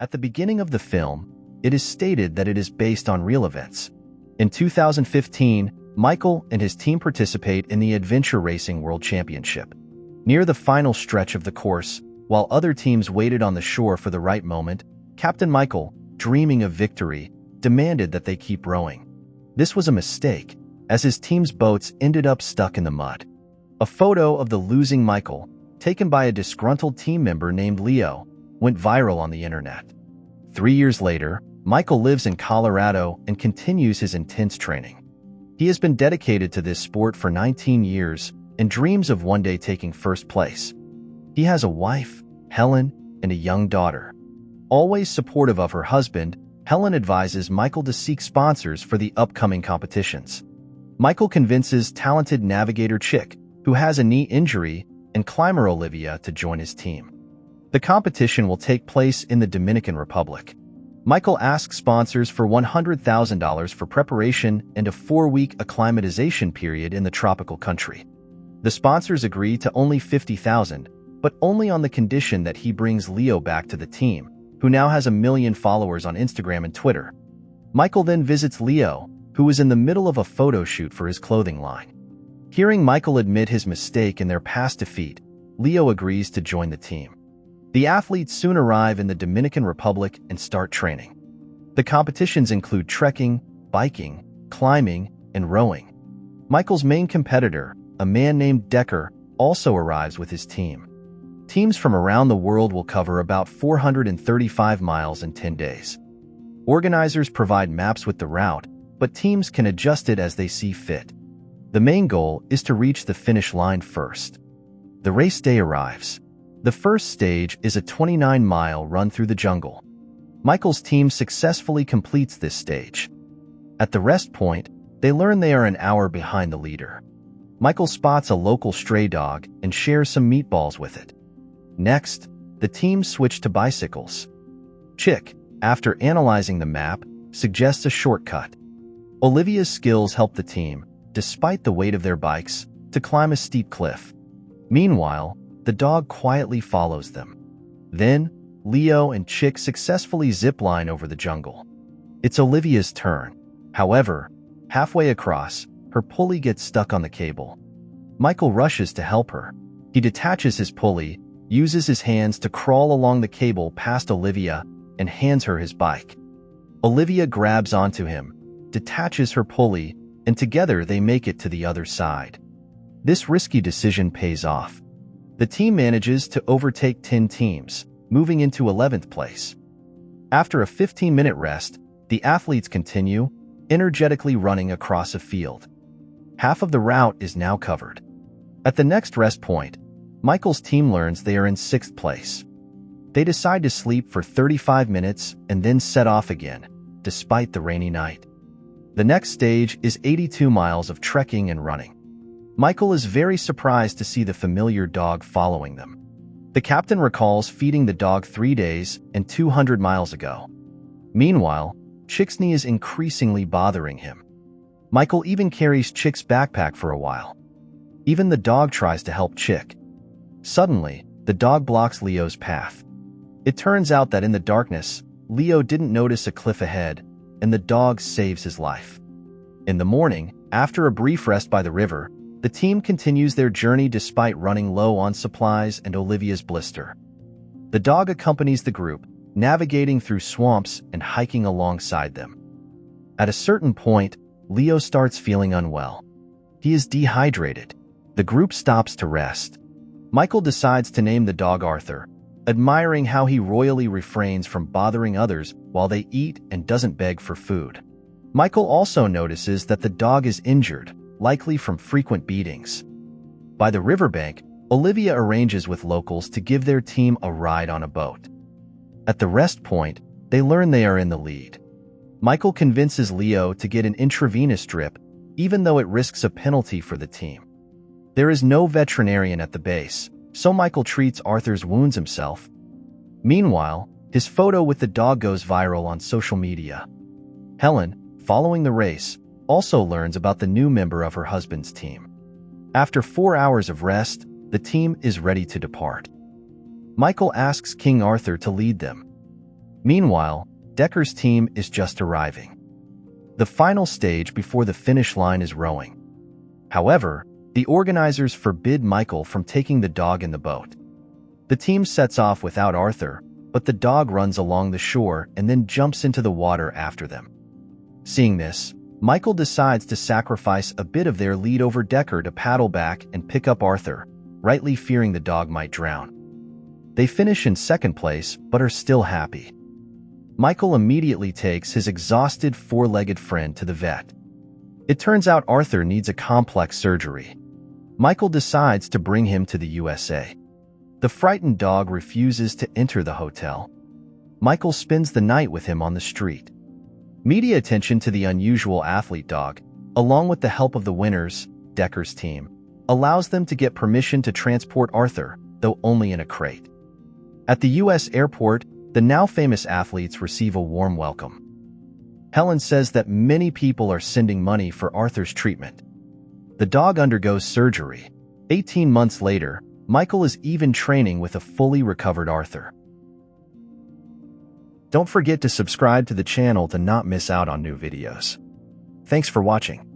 At the beginning of the film, it is stated that it is based on real events. In 2015, Michael and his team participate in the Adventure Racing World Championship. Near the final stretch of the course, while other teams waited on the shore for the right moment, Captain Michael, dreaming of victory, demanded that they keep rowing. This was a mistake, as his team's boats ended up stuck in the mud. A photo of the losing Michael, taken by a disgruntled team member named Leo, went viral on the internet. 3 years later, Michael lives in Colorado and continues his intense training. He has been dedicated to this sport for 19 years and dreams of one day taking first place. He has a wife, Helen, and a young daughter. Always supportive of her husband, Helen advises Michael to seek sponsors for the upcoming competitions. Michael convinces talented navigator Chick, who has a knee injury, and climber Olivia to join his team. The competition will take place in the Dominican Republic. Michael asks sponsors for $100,000 for preparation and a 4-week acclimatization period in the tropical country. The sponsors agree to only $50,000, but only on the condition that he brings Leo back to the team, who now has 1 million followers on Instagram and Twitter. Michael then visits Leo, who is in the middle of a photo shoot for his clothing line. Hearing Michael admit his mistake and their past defeat, Leo agrees to join the team. The athletes soon arrive in the Dominican Republic and start training. The competitions include trekking, biking, climbing, and rowing. Michael's main competitor, a man named Decker, also arrives with his team. Teams from around the world will cover about 435 miles in 10 days. Organizers provide maps with the route, but teams can adjust it as they see fit. The main goal is to reach the finish line first. The race day arrives. The first stage is a 29-mile run through the jungle. Michael's team successfully completes this stage. At the rest point, they learn they are an hour behind the leader. Michael spots a local stray dog and shares some meatballs with it. Next, the team switch to bicycles. Chick, after analyzing the map, suggests a shortcut. Olivia's skills help the team, despite the weight of their bikes, to climb a steep cliff. Meanwhile, the dog quietly follows them. Then, Leo and Chick successfully zipline over the jungle. It's Olivia's turn. However, halfway across, her pulley gets stuck on the cable. Michael rushes to help her. He detaches his pulley, uses his hands to crawl along the cable past Olivia, and hands her his bike. Olivia grabs onto him, detaches her pulley, and together they make it to the other side. This risky decision pays off. The team manages to overtake 10 teams, moving into 11th place. After a 15-minute rest, the athletes continue, energetically running across a field. Half of the route is now covered. At the next rest point, Michael's team learns they are in 6th place. They decide to sleep for 35 minutes and then set off again, despite the rainy night. The next stage is 82 miles of trekking and running. Michael is very surprised to see the familiar dog following them. The captain recalls feeding the dog 3 days and 200 miles ago. Meanwhile, Chick's knee is increasingly bothering him. Michael even carries Chick's backpack for a while. Even the dog tries to help Chick. Suddenly, the dog blocks Leo's path. It turns out that in the darkness, Leo didn't notice a cliff ahead, and the dog saves his life. In the morning, after a brief rest by the river, the team continues their journey despite running low on supplies and Olivia's blister. The dog accompanies the group, navigating through swamps and hiking alongside them. At a certain point, Leo starts feeling unwell. He is dehydrated. The group stops to rest. Michael decides to name the dog Arthur, admiring how he royally refrains from bothering others while they eat and doesn't beg for food. Michael also notices that the dog is injured, likely from frequent beatings. By the riverbank, Olivia arranges with locals to give their team a ride on a boat. At the rest point, they learn they are in the lead. Michael convinces Leo to get an intravenous drip, even though it risks a penalty for the team. There is no veterinarian at the base, so Michael treats Arthur's wounds himself. Meanwhile, his photo with the dog goes viral on social media. Helen, following the race, also learns about the new member of her husband's team. After 4 hours of rest, the team is ready to depart. Michael asks King Arthur to lead them. Meanwhile, Decker's team is just arriving. The final stage before the finish line is rowing. However, the organizers forbid Michael from taking the dog in the boat. The team sets off without Arthur, but the dog runs along the shore and then jumps into the water after them. Seeing this, Michael decides to sacrifice a bit of their lead over Decker to paddle back and pick up Arthur, rightly fearing the dog might drown. They finish in second place but are still happy. Michael immediately takes his exhausted four-legged friend to the vet. It turns out Arthur needs a complex surgery. Michael decides to bring him to the USA. The frightened dog refuses to enter the hotel. Michael spends the night with him on the street. Media attention to the unusual athlete dog, along with the help of the winners, Decker's team, allows them to get permission to transport Arthur, though only in a crate. At the U.S. airport, the now famous athletes receive a warm welcome. Helen says that many people are sending money for Arthur's treatment. The dog undergoes surgery. 18 months later, Michael is even training with a fully recovered Arthur. Don't forget to subscribe to the channel to not miss out on new videos. Thanks for watching.